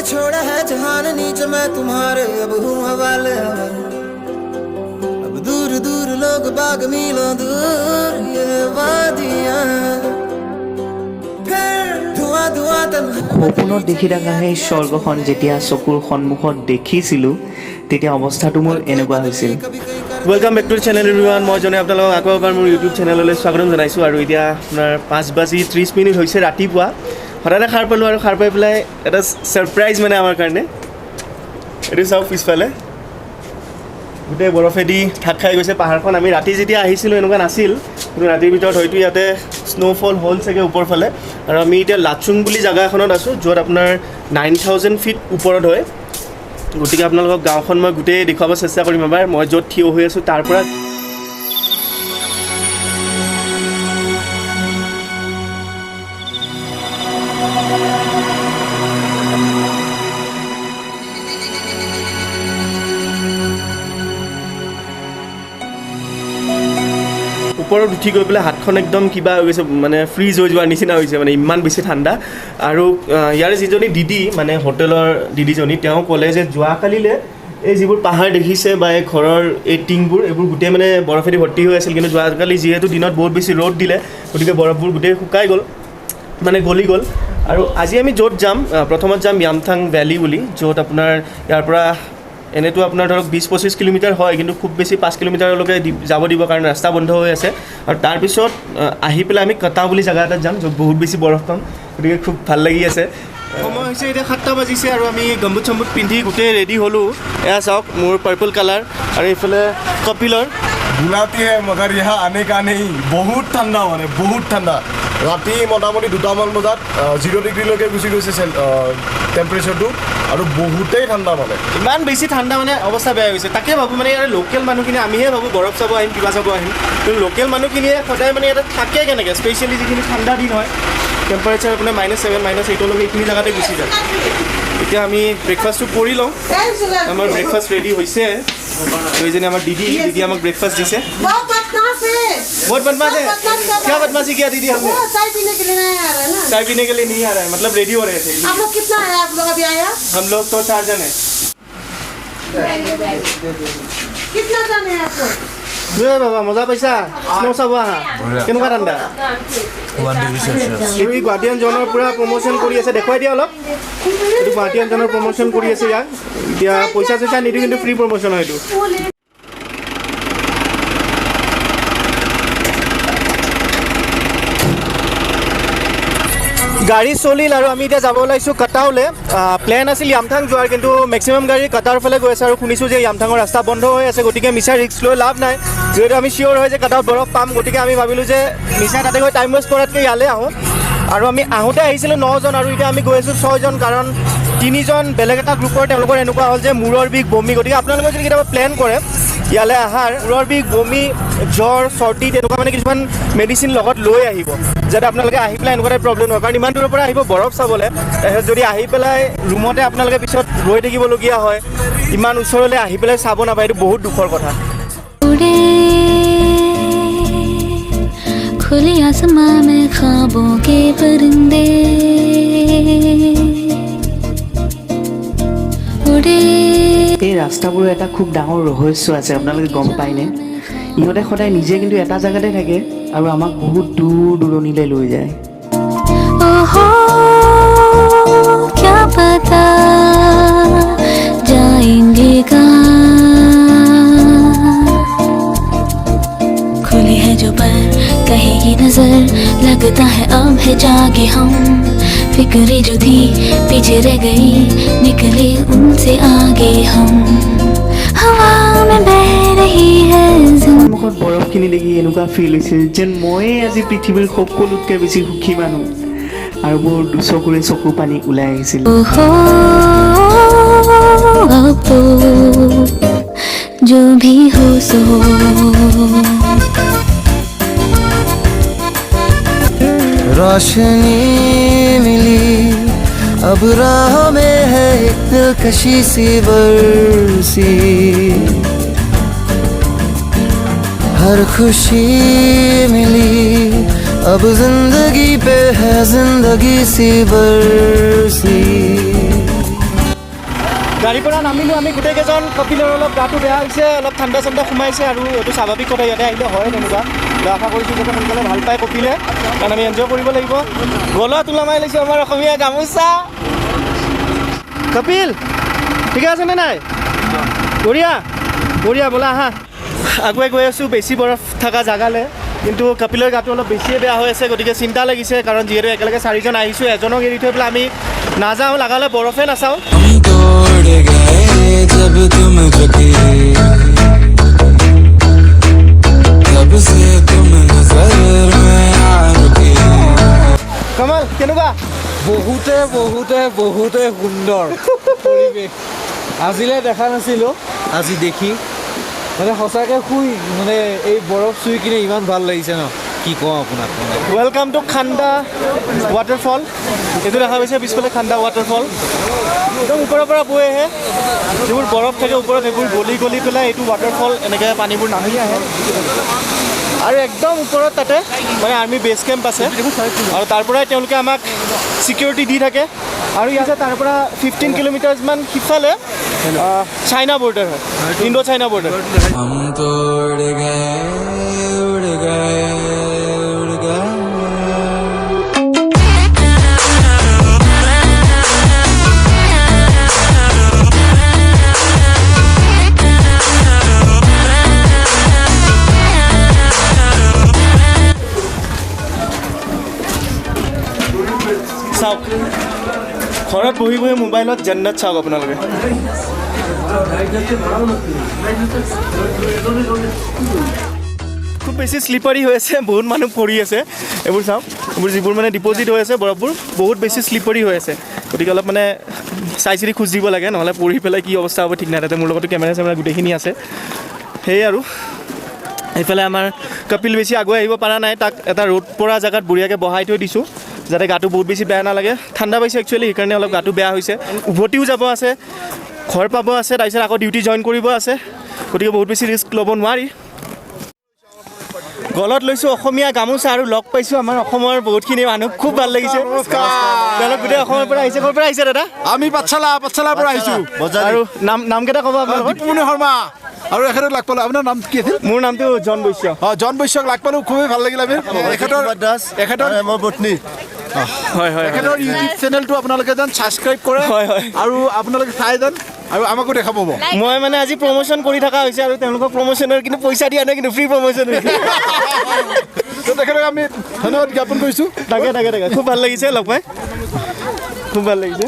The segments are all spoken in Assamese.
छोड़ा है जहान नीच मैं तुम्हारे अब हूँ हवाले अब दूर दूर लोग बाग मीलों दूर ये वादियाँ সপোনত দেখি থকা সেই স্বৰ্গখন যেতিয়া চকুৰ সন্মুখত দেখিছিলোঁ তেতিয়া অৱস্থাটো মোৰ এনেকুৱা হৈছিল। Welcome back to channel everyone. মই জনে আপোনালোকক আকৌ এবাৰ মোৰ ইউটিউব চেনেললৈ স্বাগতম জনাইছোঁ। আৰু এতিয়া আপোনাৰ 5:30 হৈছে ৰাতিপুৱা। হঠাতে সাৰ পালোঁ আৰু সাৰ পাই পেলাই এটা ছাৰপ্ৰাইজ মানে আমাৰ কাৰণে। এইটো চাওক পিছফালে গোটেই বৰফেদি ঢাক খাই গৈছে পাহাৰখন। আমি ৰাতি যেতিয়া আহিছিলোঁ এনেকুৱা নাছিল, কিন্তু ৰাতিৰ ভিতৰত হয়তো ইয়াতে স্ন'ফল হ'ল চাগে ওপৰ ফালে। আৰু আমি এতিয়া লাচুং বুলি জেগা এখনত আছোঁ, য'ত আপোনাৰ 9000 ফিট ওপৰত হয়। গতিকে আপোনালোকক গাঁওখন মই গোটেই দেখুৱাব চেষ্টা কৰিম এবাৰ। মই য'ত থিয় হৈ আছোঁ তাৰ পৰা ওপৰত উঠি গৈ পেলাই হাতখন একদম কিবা হৈ গৈছে, মানে ফ্ৰিজ হৈ যোৱাৰ নিচিনা হৈছে, মানে ইমান বেছি ঠাণ্ডা। আৰু ইয়াৰে যিজনী দিদি মানে হোটেলৰ দিদিজনী, তেওঁ ক'লে যে যোৱাকালিলে এই যিবোৰ পাহাৰ দেখিছে বা এই ঘৰৰ এই টিংবোৰ এইবোৰ গোটেই মানে বৰফেদি ভৰ্তি হৈ আছিল, কিন্তু যোৱাকালি যিহেতু দিনত বহুত বেছি ৰ'দ দিলে গতিকে বৰফবোৰ গোটেই শুকাই গ'ল, মানে গলি গ'ল। আৰু আজি আমি য'ত যাম, প্ৰথমত যাম য়ামথাং ভেলী বুলি, য'ত আপোনাৰ ইয়াৰ পৰা এনেতো আপোনাৰ ধৰক 20-25 কিলোমিটাৰ হয়, কিন্তু খুব বেছি 5 কিলোমিটাৰলৈকে যাব দিব কাৰণে ৰাস্তা বন্ধ হৈ আছে। আৰু তাৰপিছত আহি পেলাই আমি কাটাও বুলি জেগা এটাত যাম, য'ত বহুত বেছি বৰফ পাম। গতিকে খুব ভাল লাগি আছে। সময় হৈছে এতিয়া 7টা বাজিছে আৰু আমি গম্বুট চম্বুট পিন্ধি গোটেই ৰেডি হ'লোঁ। এয়া চাওক মোৰ পাৰ্পল কালাৰ, আৰু এইফালে কপিলৰ बुलाती है मगर यहाँ आने का नहीं। बहुत ठंडा মানে বহুত ঠাণ্ডা। ৰাতি মোটামুটি 2টামান বজাত 0 ডিগ্ৰীলৈকে গুচি গৈছে টেম্পাৰেচাৰটো, আৰু বহুতেই ঠাণ্ডা মানে ইমান বেছি ঠাণ্ডা মানে অৱস্থা বেয়া হৈছে। তাকে ভাবোঁ মানে ইয়াৰ লোকেল মানুহখিনি, আমিহে ভাবোঁ বৰফ চাব আহিম কিবা চাব আহিম, কিন্তু লোকেল মানুহখিনিয়ে সদায় মানে ইয়াতে থাকে কেনেকৈ, স্পেচিয়েলি যিখিনি ঠাণ্ডা দিন হয় টেম্পাৰেচাৰ আপোনাৰ -7 -8লৈকে এইখিনি জেগাতে গুচি যায়। এতিয়া আমি ব্ৰেকফাষ্টটো কৰি লওঁ। আমাৰ ব্ৰেকফাষ্ট ৰেডি হৈছে। এইজনী আমাৰ দিদি আমাক ব্रेकफास्ट दिसे। बहुत बदमाश है। क्या बदमाशी किया दीदी हमने? चाय पीने के लिए नहीं आ रहा है ना। चाय पीने के लिए नहीं आ रहा है, मतलब रेडी हो रहे थे। आप लोग कितना है? आप लोग अभी आया? हम लोग तो 4 जन हैं। कितना जन है आप लोग? বাবা মজা পাইছা? স্নো চাব আহা কেনেকুৱা ঠাণ্ডা? এই গুৱাহাটীয়ান জনৰ পুৰা প্ৰমোশ্যন কৰি আছে, দেখুৱাই দিয়া অলপ। এইটো গুৱাহাটীয়ান জনৰ প্ৰমোশ্যন কৰি আছে ইয়াক। এতিয়া পইচা চইচা নিদিওঁ, কিন্তু ফ্ৰী প্ৰমোশ্যন হয় এইটো। গাড়ী চলিল আৰু আমি এতিয়া যাব ওলাইছোঁ কাটাওলৈ। প্লেন আছিল য়ামথাং যোৱাৰ, কিন্তু মেক্সিমাম গাড়ী কাটাৰ ফালে গৈ আছে। আৰু শুনিছোঁ যে য়ামথাঙৰ ৰাস্তা বন্ধ হৈ আছে, গতিকে মিছা ৰিস্ক লৈ লাভ নাই। যিহেতু আমি চিয়'ৰ হয় যে কাটাওত বৰফ পাম, গতিকে আমি ভাবিলোঁ যে মিছা তাতে গৈ টাইম ৱেষ্ট কৰাতকৈ ইয়ালৈ আহোঁ। আৰু আমি আহোঁতে আহিছিলোঁ 9 জন, আৰু এতিয়া আমি গৈ আছোঁ 6 জন, কাৰণ 3 জন বেলেগ এটা গ্ৰুপৰ তেওঁলোকৰ এনেকুৱা হ'ল যে মূৰৰ বিষ, বমি। গতিকে আপোনালোকে যদি কেতিয়াবা প্লেন কৰে ইয়ালৈ অহাৰ, মূৰৰ বিষ, বমি, জ্বৰ, চৰ্দি তেনেকুৱা মানে কিছুমান মেডিচিন লগত লৈ আহিব, যাতে আপোনালোকে আহি পেলাই এনেকুৱা প্ৰব্লেম নহয়। কাৰণ ইমান দূৰৰ পৰা আহিব বৰফ চাবলৈ, যদি আহি পেলাই ৰুমতে আপোনালোকে পিছত ৰৈ থাকিবলগীয়া হয়, ইমান ওচৰলৈ আহি পেলাই চাব নাপায়, এইটো বহুত দুখৰ কথা। खुली आसमां में ख्वाबों के परिंदे उड़े। এই ৰাস্তাবোৰৰ এটা খুব ডাঙৰ ৰহস্য আছে, আপোনালোকে গম পায়নে? ইহঁতে সদায় নিজে কিন্তু এটা জেগাতে থাকে আৰু আমাক বহুত দূৰ দূৰণিলৈ লৈ যায়। ओहो क्या पता जाएंगे कहाँ। खुली है जो पर कहीं की नजर, लगता है अब है जागे हम। फिक्रें जो थी पीछे रह गई, निकले उनसे आगे हम। हवा में बह रही है মুখত বৰফখিনি দেখি এনেকুৱা ফিল হৈছিল যেন ময়ে আজি পৃথিৱীৰ সকলোতকৈ বেছি সুখী মানুহ, আৰু মোৰ দুচকুৰে চকু পানী ওলাই আহিছিল। अब तो जो भी हो सो। रोशनी मिली अब राह में है एक दिलकशी सी बरसी, हर खुशी मिली अब जिंदगी पे है जिंदगी सी बरसी। গাড়ীৰ পৰা নামিলোঁ আমি গোটেইকেইজন কপিলৰ অলপ গাটো বেয়া হৈছে অলপ ঠাণ্ডা চাণ্ডা সোমাইছে আৰু এইটো স্বাভাৱিক কথা ইয়াতে আহিলে হয় তেনেকুৱা আশা কৰিছোঁ যাতে সোনকালে ভাল পায় কপিলে কাৰণ আমি এনজয় কৰিব লাগিব গলত ওলমাই লৈছোঁ আমাৰ অসমীয়া গামোচা কপিল ঠিকে আছেনে নাই বঢ়িয়া বঢ়িয়া ব'লা আহা আগুৱাই গৈ আছোঁ বেছি বৰফ থকা জেগালৈ কিন্তু কপিলৰ গাটো অলপ বেছিয়ে বেয়া হৈ আছে গতিকে চিন্তা লাগিছে কাৰণ যিহেতু একেলগে 4জন আহিছোঁ এজনক এৰি থৈ পেলাই আমি নাযাওঁ লগালে বৰফে নাচাওঁ কমল কেনেকুৱা বহুতে বহুতে বহুতে সুন্দৰ পৰিৱেশ আজিলৈ দেখা নাছিলোঁ আজি দেখি মানে সঁচাকৈ শুই মানে এই বৰফ চুই কিনে ইমান ভাল লাগিছে ন কি কওঁ আপোনাক ৱেলকাম টু খাণ্ডা ৱাটাৰফল এইটো দেখা পাইছে পিছফালে খাণ্ডা ৱাটাৰফল একদম ওপৰৰ পৰা বৈ আহে যিবোৰ বৰফ থাকে ওপৰত সেইবোৰ গলি গলি পেলাই এইটো ৱাটাৰফল এনেকৈ পানীবোৰ নামি আহে আৰু একদম ওপৰত তাতে মানে আৰ্মি বেছ কেম্প আছে আৰু তাৰ পৰাই তেওঁলোকে আমাক ছিকিউৰিটি দি থাকে আৰু ইয়াতে তাৰ পৰা 15 কিলোমিটাৰছমান সিফালে চাইনা বৰ্ডাৰ হয় ইণ্ডো চাইনা বৰ্ডাৰ চাওক ঘৰত বহি বহি মোবাইলত জান্নাত চাওক আপোনালোকে খুব বেছি শ্লিপাৰী হৈ আছে বহুত মানুহ পৰি আছে এইবোৰ চাওক এইবোৰ যিবোৰ মানে ডিপজিট হৈ আছে বৰফবোৰ বহুত বেছি শ্লিপাৰী হৈ আছে গতিকে অলপ মানে চাই চিতি খোজ দিব লাগে নহ'লে পৰি পেলাই কি অৱস্থা হ'ব ঠিক নাই তাতে মোৰ লগতো কেমেৰা চেমেৰা গোটেইখিনি আছে সেয়ে আৰু এইফালে আমাৰ কপিল বেছি আগুৱাই আহিব পৰা নাই তাক এটা ৰ'দ পৰা জেগাত বঢ়িয়াকৈ বহাই থৈ দিছোঁ যাতে গাটো বহুত বেছি বেয়া নালাগে ঠাণ্ডা পাইছে একচুৱেলি সেইকাৰণে অলপ গাটো বেয়া হৈছে উভতিও যাব আছে ঘৰ পাব আছে তাৰপিছত আকৌ ডিউটি জইন কৰিব আছে গতিকে বহুত বেছি ৰিস্ক ল'ব নোৱাৰি গলত লৈছোঁ অসমীয়া গামোচা আৰু লগ পাইছোঁ আমাৰ অসমৰ বহুতখিনি মানুহ খুব ভাল লাগিছে তেওঁলোক গোটেই অসমৰ পৰা আহিছে ক'ৰ পৰা আহিছে দাদা আমি পাঠশালাৰ পৰা আহিছোঁ আৰু নামকেইটা ক'ব আপোনালোকৰ দীপুমণি শৰ্মা আৰু এখেতক লাগ পালোঁ আপোনাৰ নাম কি আছিল মোৰ নামটো জন বৈশ্য জন বৈশ্যক লাগ পালোঁ খুবেই ভাল লাগিল আমি এখেতৰ মই বটনি হয় হয় এখেতৰ ইউটিউব চেনেলটো আপোনালোকে যেন ছাবস্ক্ৰাইব কৰে হয় হয় আৰু আপোনালোকে চাই যেন আৰু আমাকো দেখা পাব মই মানে আজি প্ৰমোশ্যন কৰি থকা হৈছে আৰু তেওঁলোকক প্ৰমোশ্যনৰ কিন্তু পইচা দিয়া নাই কিন্তু ফ্ৰী প্ৰমোশ্যন হৈছে তেখেতক আমি ধন্যবাদ জ্ঞাপন কৰিছোঁ তাকে খুব ভাল লাগিছে লগ পাই খুব ভাল লাগিছে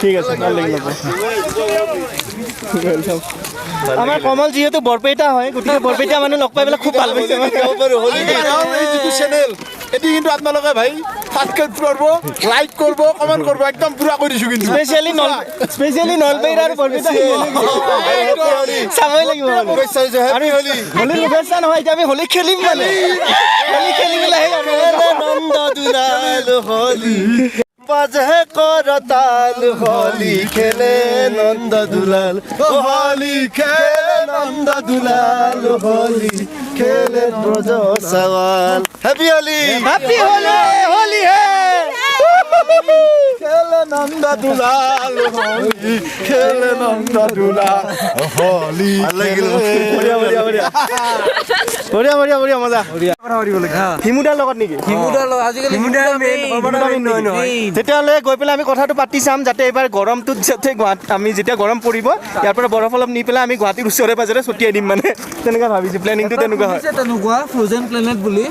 ঠিক আছে ভাল লাগিল লগ পাই আমাৰ কমল যিহেতু বৰপেটা হয় গতিকে বৰপেটা মানুহ লগ পাই পেলাই খুব ভাল পাইছে যিটো চেনেল এটি কিন্তু আপোনালোকে ভাই সাবস্ক্ৰাইব কৰিব লাইক কৰিব কমেণ্ট কৰিব একদম পুৰা কৰি দিছোঁ কিন্তু স্পেচিয়েলি নলবাৰীৰ আৰু বৰপেটা চাবই লাগিব হোলী শুভেচ্ছা নহয় এতিয়া আমি হোলী খেলিম মানে হোলী খেলি পেলাই নন্দ দুলাল হোলী বাজে কৰতাল হোলী খেলে নন্দ দুলাল হোলী খেলে নন্দ দুলাল হোলী খেলে ব্ৰজ সৱাল হেপী হোলী হোলী হে খেলে নন্দ দুলাল হোলী খেলে নন্দ দুলাল হোলী বঢ়িয়া মজা হিমুদাৰ লগত নেকি তেতিয়াহ'লে গৈ পেলাই আমি কথাটো পাতি চাম যাতে এইবাৰ গৰমটোত যাতে আমি যেতিয়া গৰম পৰিব ইয়াৰ পৰা বৰফ অলপ নি পেলাই আমি গুৱাহাটীৰ ওচৰে পাজৰে ছটিয়াই দিম মানে তেনেকুৱা ভাবিছোঁ প্লেনিংটো তেনেকুৱা হয় তেনেকুৱা ফ্ৰজেন প্লেনেট বুলি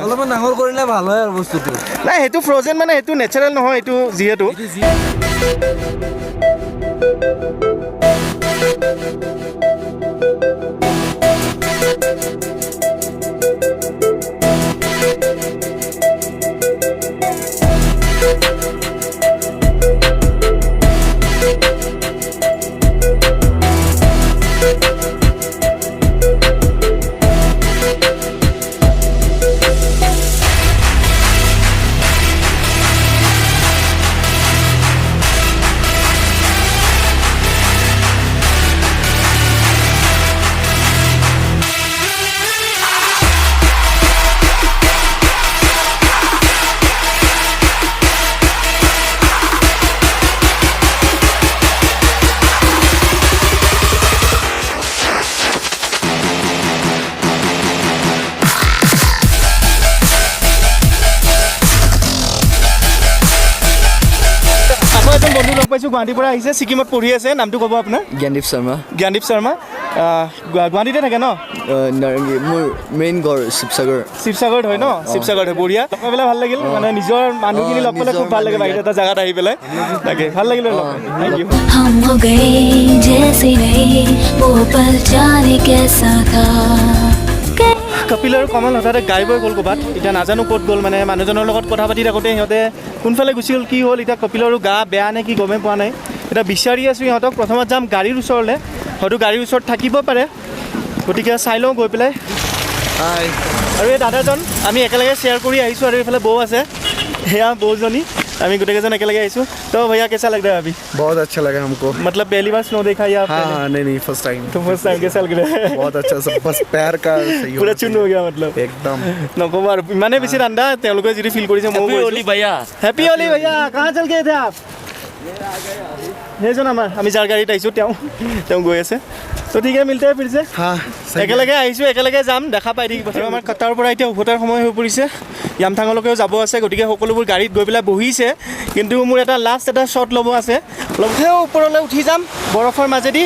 অলপমান ডাঙৰ কৰিলে ভাল হয় আৰু বস্তুটো নাই সেইটো ফ্ৰজেন মানে সেইটো নেচাৰেল নহয় এইটো যিহেতু পাইছোঁ গুৱাহাটীৰ পৰা আহিছে ছিকিমত পঢ়ি আছে নামটো ক'ব আপোনাৰ জ্ঞানদীপ শৰ্মা জ্ঞানদীপ শৰ্মা গুৱাহাটীতে থাকে ন নাৰেংগী মোৰ মেইন ঘৰ শিৱসাগৰত হয় ন শিৱসাগৰত হয় বঢ়িয়া লগ পেলাই ভাল লাগিল মানে নিজৰ মানুহখিনি লগ পালে খুব ভাল লাগে বাহিৰত এটা জেগাত আহি পেলাই তাকে ভাল লাগিল থেংক ইউ हम हो गए जैसे रहे वो पल जाने कैसा था কপিল আৰু কমল হঠাতে গাই বৈ গ'ল ক'ৰবাত এতিয়া নাজানো ক'ত গ'ল মানে মানুহজনৰ লগত কথা পাতি থাকোঁতে সিহঁতে কোনফালে গুচি গ'ল কি হ'ল এতিয়া কপিলৰো গা বেয়া নে কি গমেই পোৱা নাই এতিয়া বিচাৰি আছোঁ সিহঁতক প্ৰথমত যাম গাড়ীৰ ওচৰলৈ হয়তো গাড়ীৰ ওচৰত থাকিব পাৰে গতিকে চাই লওঁ গৈ পেলাই আৰু এই দাদাজন আমি একেলগে শ্বেয়াৰ কৰি আহিছোঁ আৰু এইফালে বৌ আছে সেয়া বৌজনী আমি গোটেইকেইজন একেলগে আহিছোঁ তো ভैया कैसा लग रहा है अभी बहुत अच्छा लगा हमको मतलब पहली बार स्नो देखा या हाँ नहीं फर्स्ट टाइम तो फर्स्ट टाइम कैसा लग रहा है बहुत अच्छा सब बस पैर का सही पूरा चुन हो गया मतलब एकदम নক'ব আৰু ইমানে বেছি ঠাণ্ডা তেওঁলোকে যিটো ফিল কৰিছে মই হেপী অলি ভैया कहाँ चल गए थे आप সেইজন আমাৰ আমি যাৰ গাড়ীত আহিছোঁ তেওঁ গৈ আছে তো ঠিক আছে মিলতে ফিৰছে একেলগে আহিছোঁ একেলগে যাম দেখা পাই থাকিব আমাৰ কাটাৰৰ পৰা এতিয়া উভতাৰ সময় হৈ পৰিছে য়ামথাঙলৈকেও যাব আছে গতিকে সকলোবোৰ গাড়ীত গৈ পেলাই বহিছে কিন্তু মোৰ এটা লাষ্ট এটা শ্বট ল'ব আছে লগতে ওপৰলৈ উঠি যাম বৰফৰ মাজেদি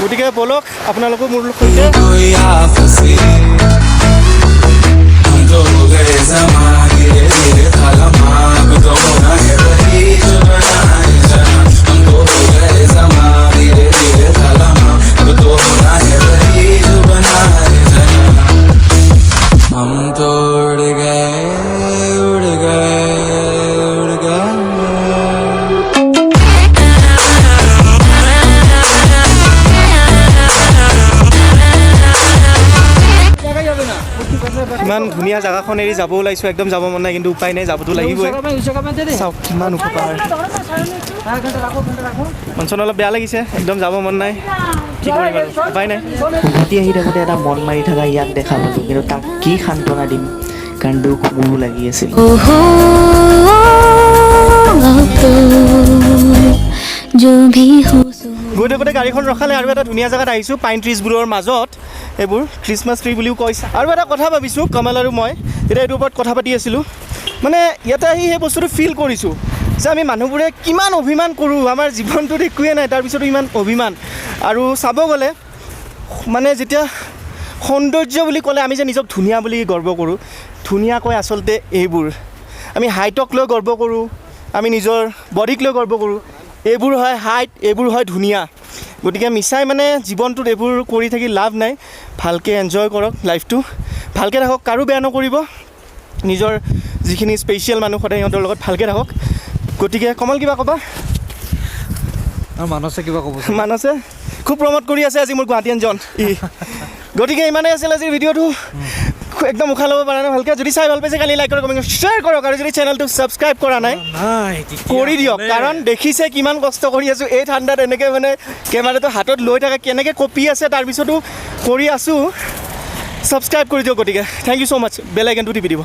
গতিকে বলক আপোনালোকো মোৰ সৈতে हम तो उड़ गए ইমান ধুনীয়া জেগাখন এৰি যাব ওলাইছোঁ একদম যাব মন নাই কিন্তু উপায় নাই যাবতো লাগিবই চাওক কিমান ওখ পাহাৰ মনচন অলপ বেয়া লাগিছে একদম যাব মন নাই কি কৰিম আৰু উপায় নাই গুৱাহাটী আহি থাকোঁতে এটা মন মাৰি থকা ইয়াক দেখা পালোঁ কিন্তু তাক কি সান্তনা দিম কাৰণ দুখ মোৰো লাগি আছিল ओहो अब तो जो भी हो सो গৈ থাকোঁতে গাড়ীখন ৰখালে আৰু এটা ধুনীয়া জেগাত আহিছোঁ পাইন ট্ৰিজবোৰৰ মাজত এইবোৰ খ্ৰীষ্টমাছ ট্ৰি বুলিও কৈছে আৰু এটা কথা ভাবিছোঁ কমল আৰু মই তেতিয়া এইটোৰ ওপৰত কথা পাতি আছিলোঁ মানে ইয়াতে আহি সেই বস্তুটো ফিল কৰিছোঁ যে আমি মানুহবোৰে কিমান অভিমান কৰোঁ আমাৰ জীৱনটোত একোৱে নাই তাৰপিছতো ইমান অভিমান আৰু চাব গ'লে মানে যেতিয়া সৌন্দৰ্য বুলি ক'লে আমি যে নিজক ধুনীয়া বুলি গৰ্ব কৰোঁ ধুনীয়াকৈ আচলতে এইবোৰ আমি হাইটক লৈ গৰ্ব কৰোঁ আমি নিজৰ বডিক লৈ গৰ্ব কৰোঁ এইবোৰ হয় হাইট এইবোৰ হয় ধুনীয়া গতিকে মিছাই মানে জীৱনটোত এইবোৰ কৰি থাকি লাভ নাই ভালকৈ এনজয় কৰক লাইফটো ভালকৈ থাকক কাৰো বেয়া নকৰিব নিজৰ যিখিনি স্পেচিয়েল মানুহ সদায় সিহঁতৰ লগত ভালকৈ থাকক গতিকে কমল কিবা ক'বা মানসে কিবা ক'ব মানসে খুব প্ৰমোট কৰি আছে আজি মোৰ গুৱাহাটীয়ান জন গতিকে ইমানেই আছিল আজিৰ ভিডিঅ'টো একদম উশাহ ল'ব পৰা নাই ভালকৈ যদি চাই ভাল পাইছে কালি লাইক কৰক কমেণ্ট শ্বেয়াৰ কৰক আৰু যদি চেনেলটো ছাবস্ক্ৰাইব কৰা নাই কৰি দিয়ক কাৰণ দেখিছে কিমান কষ্ট কৰি আছোঁ এই ঠাণ্ডাত এনেকৈ মানে কেমেৰাটো হাতত লৈ থাকে কেনেকৈ কপি আছে তাৰপিছতো কৰি আছোঁ ছাবস্ক্ৰাইব কৰি দিয়ক গতিকে থেংক ইউ ছ' মাছ বেল আইকনটো টিপি দিব